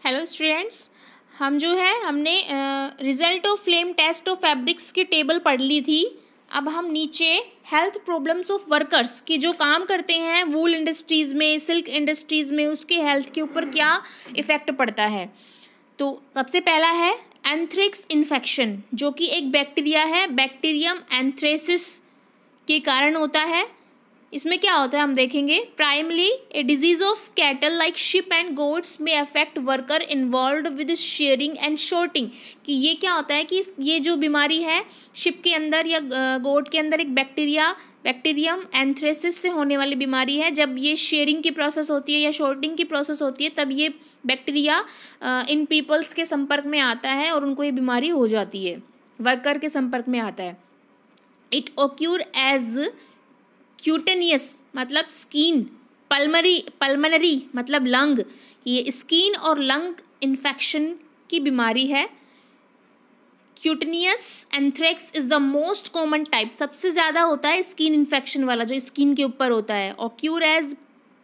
Hello students, हम जो है हमने result of flame test of fabrics की टेबल पढ़ ली थी। अब हम नीचे हेल्थ प्रॉब्लम्स ऑफ वर्कर्स की जो काम करते हैं वूल इंडस्ट्रीज़ में, सिल्क इंडस्ट्रीज़ में, उसके हेल्थ के ऊपर क्या इफ़ेक्ट पड़ता है। तो सबसे पहला है एंथ्रेक्स इन्फेक्शन, जो कि एक बैक्टीरिया है, बैक्टीरियम एंथ्रेसिस के कारण होता है। इसमें क्या होता है हम देखेंगे। Primarily a disease of cattle like sheep and goats में affect worker involved with shearing and sorting. कि ये क्या होता है कि ये जो बीमारी है शिप के अंदर या गोट के अंदर एक बैक्टीरियम एंथ्रेसिस से होने वाली बीमारी है। जब ये शेयरिंग की प्रोसेस होती है या शॉर्टिंग की प्रोसेस होती है तब ये बैक्टीरिया इन पीपल्स के संपर्क में आता है और उनको ये बीमारी हो जाती है, वर्कर के संपर्क में आता है। इट ऑक्यूर एज क्यूटेनियस मतलब स्किन, पल्मनरी मतलब लंग। ये स्किन और लंग इन्फेक्शन की बीमारी है। Cutaneous anthrax is the most common type, सबसे ज़्यादा होता है स्किन इन्फेक्शन वाला जो स्किन के ऊपर होता है। Occur as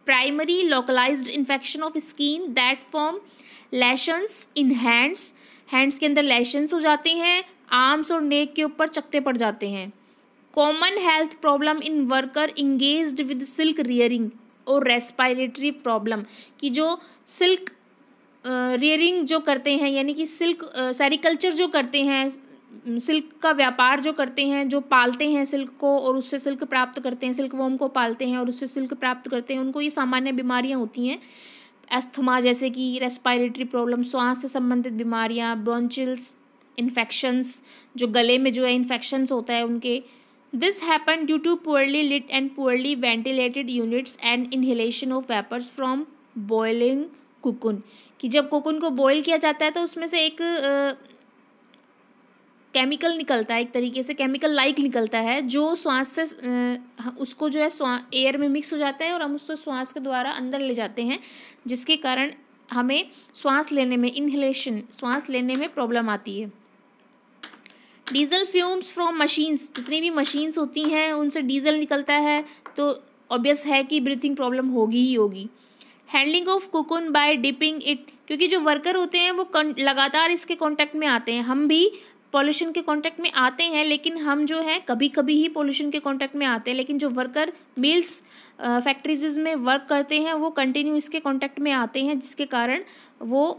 primary localized infection of skin that form lesions in hands के अंदर लेशंस हो जाते हैं, आर्म्स और नेक के ऊपर चकते पड़ जाते हैं। Common health problem in worker engaged with silk rearing और रेस्पिरेटरी प्रॉब्लम। कि जो सिल्क रियरिंग जो करते हैं, यानी कि सिल्क सेरिकल्चर जो करते हैं, सिल्क का व्यापार जो करते हैं, जो पालते हैं सिल्क को और उससे सिल्क प्राप्त करते हैं, सिल्क वॉर्म को पालते हैं और उससे सिल्क प्राप्त करते हैं, उनको ये सामान्य बीमारियां होती हैं। अस्थमा जैसे कि रेस्पिरेटरी प्रॉब्लम, श्वास से संबंधित बीमारियाँ, ब्रोंचिल्स इन्फेक्शंस, जो गले में जो है इन्फेक्शंस होता है उनके। This happened due to poorly lit and poorly ventilated units and inhalation of vapors from boiling cocoon। कि जब कोकून को बॉयल किया जाता है तो उसमें से एक केमिकल निकलता है, एक तरीके से केमिकल लाइक निकलता है, जो श्वास से उसको जो है एयर में मिक्स हो जाता है और हम उसको श्वास के द्वारा अंदर ले जाते हैं, जिसके कारण हमें श्वास लेने में, इनहेलेशन, श्वास लेने में प्रॉब्लम आती है। डीजल फ्यूम्स फ्रॉम मशीन्स, जितनी भी मशीन्स होती हैं उनसे डीजल निकलता है तो ऑब्वियस है कि ब्रीथिंग प्रॉब्लम होगी ही होगी। Handling of cocoon by dipping it, क्योंकि जो वर्कर होते हैं वो लगातार इसके कांटेक्ट में आते हैं। हम भी पॉल्यूशन के कांटेक्ट में आते हैं, लेकिन हम जो है कभी कभी ही पॉल्यूशन के कांटेक्ट में आते हैं, लेकिन जो वर्कर मिल्स फैक्ट्रीज में वर्क करते हैं वो कंटिन्यू इसके कांटेक्ट में आते हैं, जिसके कारण वो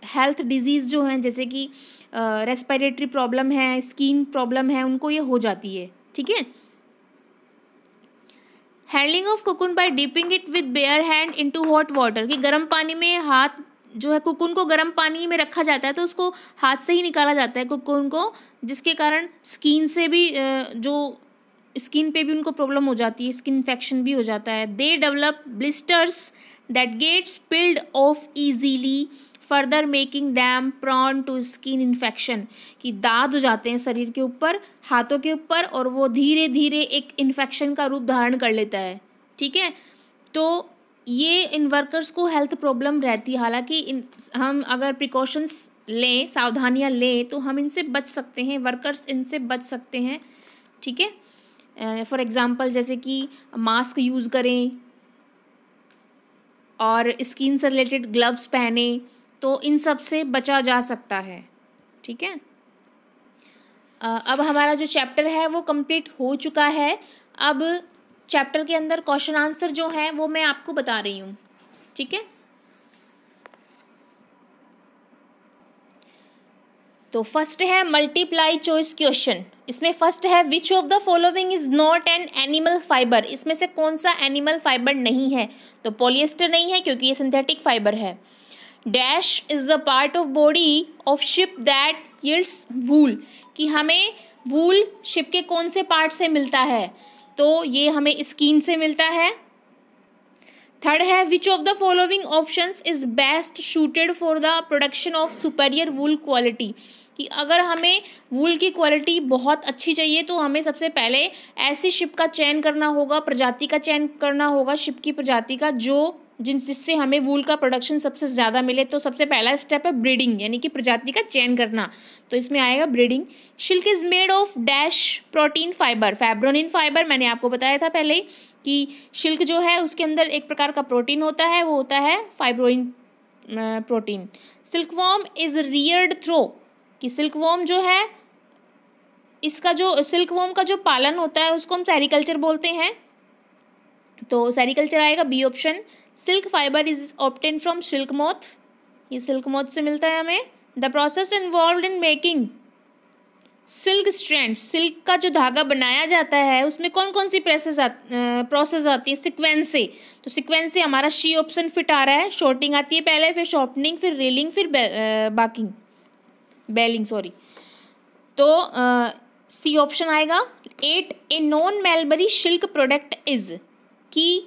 हेल्थ डिजीज़ जो हैं जैसे कि रेस्पिरेटरी प्रॉब्लम है, स्किन प्रॉब्लम है, उनको ये हो जाती है। ठीक है। Handling of cocoon by dipping it with bare hand into hot water, कि गर्म पानी में हाथ जो है, कोकून को गर्म पानी में रखा जाता है तो उसको हाथ से ही निकाला जाता है कोकून को, जिसके कारण स्किन से भी जो स्किन पे भी उनको प्रॉब्लम हो जाती है, स्किन इन्फेक्शन भी हो जाता है। They develop blisters that get spilled off easily further making them prone to skin infection. कि दाद हो जाते हैं शरीर के ऊपर, हाथों के ऊपर, और वो धीरे धीरे एक इन्फेक्शन का रूप धारण कर लेता है। ठीक है। तो ये इन वर्कर्स को हेल्थ प्रॉब्लम रहती है। हालांकि हम अगर प्रिकॉशंस लें, सावधानियां लें, तो हम इनसे बच सकते हैं, वर्कर्स इनसे बच सकते हैं। ठीक है। फॉर एग्ज़ाम्पल जैसे कि मास्क यूज़ करें और स्किन से रिलेटेड ग्लव्स पहने, तो इन सब से बचा जा सकता है। ठीक है। अब हमारा जो चैप्टर है वो कंप्लीट हो चुका है। अब चैप्टर के अंदर क्वेश्चन आंसर जो है वो मैं आपको बता रही हूँ। ठीक है। तो फर्स्ट है मल्टीप्लाई चॉइस क्वेश्चन। इसमें फर्स्ट है which of the following is not an animal fibre. इसमें से कौन सा एनिमल फाइबर नहीं है। तो पॉलिएस्टर नहीं है क्योंकि ये सिंथेटिक फाइबर है। Dash is the part of body of sheep that yields wool, कि हमें वूल शिप के कौन से पार्ट से मिलता है। तो ये हमें स्किन से मिलता है। थर्ड है which of the following options is best suited for the production of superior wool quality, कि अगर हमें वूल की क्वालिटी बहुत अच्छी चाहिए तो हमें सबसे पहले ऐसी शिप का चयन करना होगा, प्रजाति का चयन करना होगा, शिप की प्रजाति का जिससे हमें वूल का प्रोडक्शन सबसे ज़्यादा मिले। तो सबसे पहला स्टेप है ब्रीडिंग, यानी कि प्रजाति का चयन करना। तो इसमें आएगा breeding. Silk is made of dash protein fibre, fibroin fibre. मैंने आपको बताया था पहले कि सिल्क जो है उसके अंदर एक प्रकार का प्रोटीन होता है, वो होता है fibroin protein. Silkworm is reared through, कि सिल्कवॉर्म जो है, इसका जो सिल्कवॉर्म का जो पालन होता है उसको हम सेरिकल्चर बोलते हैं, तो सेरिकल्चर आएगा B option. Silk fibre is obtain from silk moth, ये सिल्क मोथ से मिलता है हमें। The process involve in making silk strand, silk का जो धागा बनाया जाता है उसमें कौन कौन सी प्रोसेस आती है, सीक्वेंस से, तो सीक्वेंस से हमारा शी ऑप्शन फिट आ रहा है। शॉर्टिंग आती है पहले, फिर शॉर्टनिंग, फिर रीलिंग, फिर बेलिंग सॉरी, तो सी ऑप्शन आएगा। 8 a non mulberry silk product is, कि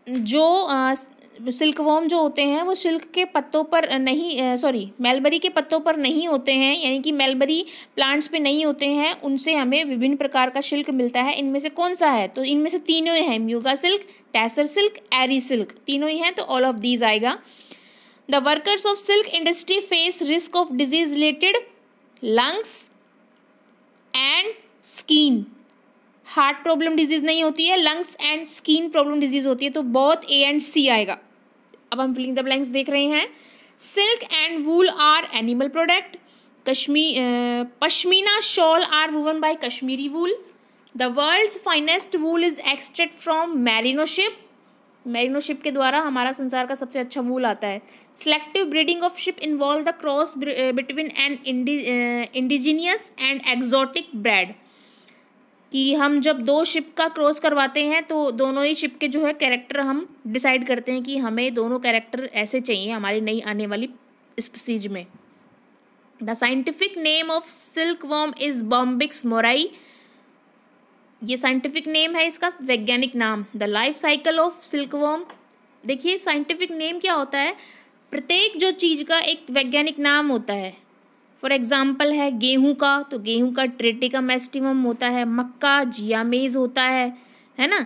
जो सिल्कवॉर्म जो होते हैं वो सिल्क के पत्तों पर नहीं, मेलबरी के पत्तों पर नहीं होते हैं, यानी कि मेलबरी प्लांट्स पे नहीं होते हैं, उनसे हमें विभिन्न प्रकार का सिल्क मिलता है। इनमें से कौन सा है, तो इनमें से तीनों ही हैं, म्यूगा सिल्क, टैसर सिल्क, एरी सिल्क, तीनों ही हैं, तो ऑल ऑफ दीज आएगा। The workers of silk industry face risk of disease related lungs and skin, heart problem disease नहीं होती है, lungs and skin problem disease होती है, तो बोथ ए एंड सी आएगा। अब हम फिलिंग द ब्लैंक्स देख रहे हैं। Silk and wool are animal product, pashmina shawl are woven by Kashmiri wool, the world's finest wool is extract from merino sheep, merino sheep के द्वारा हमारा संसार का सबसे अच्छा वूल आता है। Selective breeding of ship involve the cross between N indigenous and exotic bread, कि हम जब दो शिप का क्रॉस करवाते हैं तो दोनों ही शिप के जो है कैरेक्टर हम डिसाइड करते हैं कि हमें दोनों कैरेक्टर ऐसे चाहिए हमारी नई आने वाली स्पीसीज में। The scientific name of silkworm is Bombyx mori, ये साइंटिफिक नेम है इसका, वैज्ञानिक नाम। The life cycle of silkworm, देखिए साइंटिफिक नेम क्या होता है, प्रत्येक जो चीज़ का एक वैज्ञानिक नाम होता है। फॉर एग्जाम्पल है गेहूं का, तो गेहूं का ट्रेटिकम एस्टिवम होता है, मक्का जियामेज होता है ना,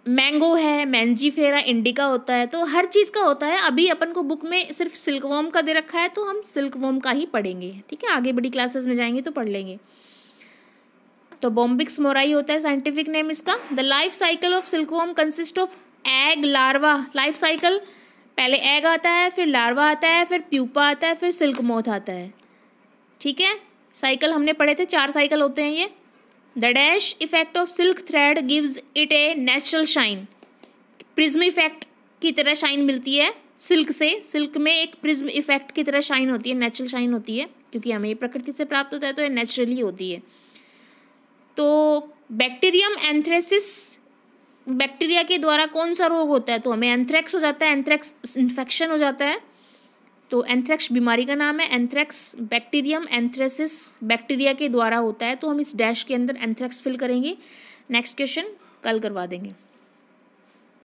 मैंगो है मैंजीफेरा इंडिका होता है, तो हर चीज़ का होता है। अभी अपन को बुक में सिर्फ सिल्कवॉर्म का दे रखा है, तो हम सिल्कवॉर्म का ही पढ़ेंगे, ठीक है, आगे बड़ी क्लासेस में जाएंगे तो पढ़ लेंगे। तो बॉम्बिक्स मोराई होता है साइंटिफिक नेम इसका। The life cycle of silkworm consist of egg larva, life cycle पहले एग आता है, फिर लार्वा आता है, फिर प्यूपा आता है, फिर सिल्क मोथ आता है, ठीक है। साइकिल हमने पढ़े थे, 4 साइकिल होते हैं ये। The dash effect of silk thread gives it a natural shine, prism effect की तरह शाइन मिलती है सिल्क से, सिल्क में एक प्रिज्म इफेक्ट की तरह शाइन होती है, नेचुरल शाइन होती है, क्योंकि हमें ये प्रकृति से प्राप्त होता है तो ये नेचुरली होती है। तो बैक्टीरियम एंथ्रेसिस, बैक्टीरिया के द्वारा कौन सा रोग होता है, तो हमें एंथ्रेक्स हो जाता है, एंथ्रेक्स इन्फेक्शन हो जाता है, तो एंथ्रेक्स बीमारी का नाम है। एंथ्रेक्स बैक्टीरियम एंथ्रेसिस बैक्टीरिया के द्वारा होता है, तो हम इस डैश के अंदर एंथ्रेक्स फिल करेंगे। नेक्स्ट क्वेश्चन कल करवा देंगे।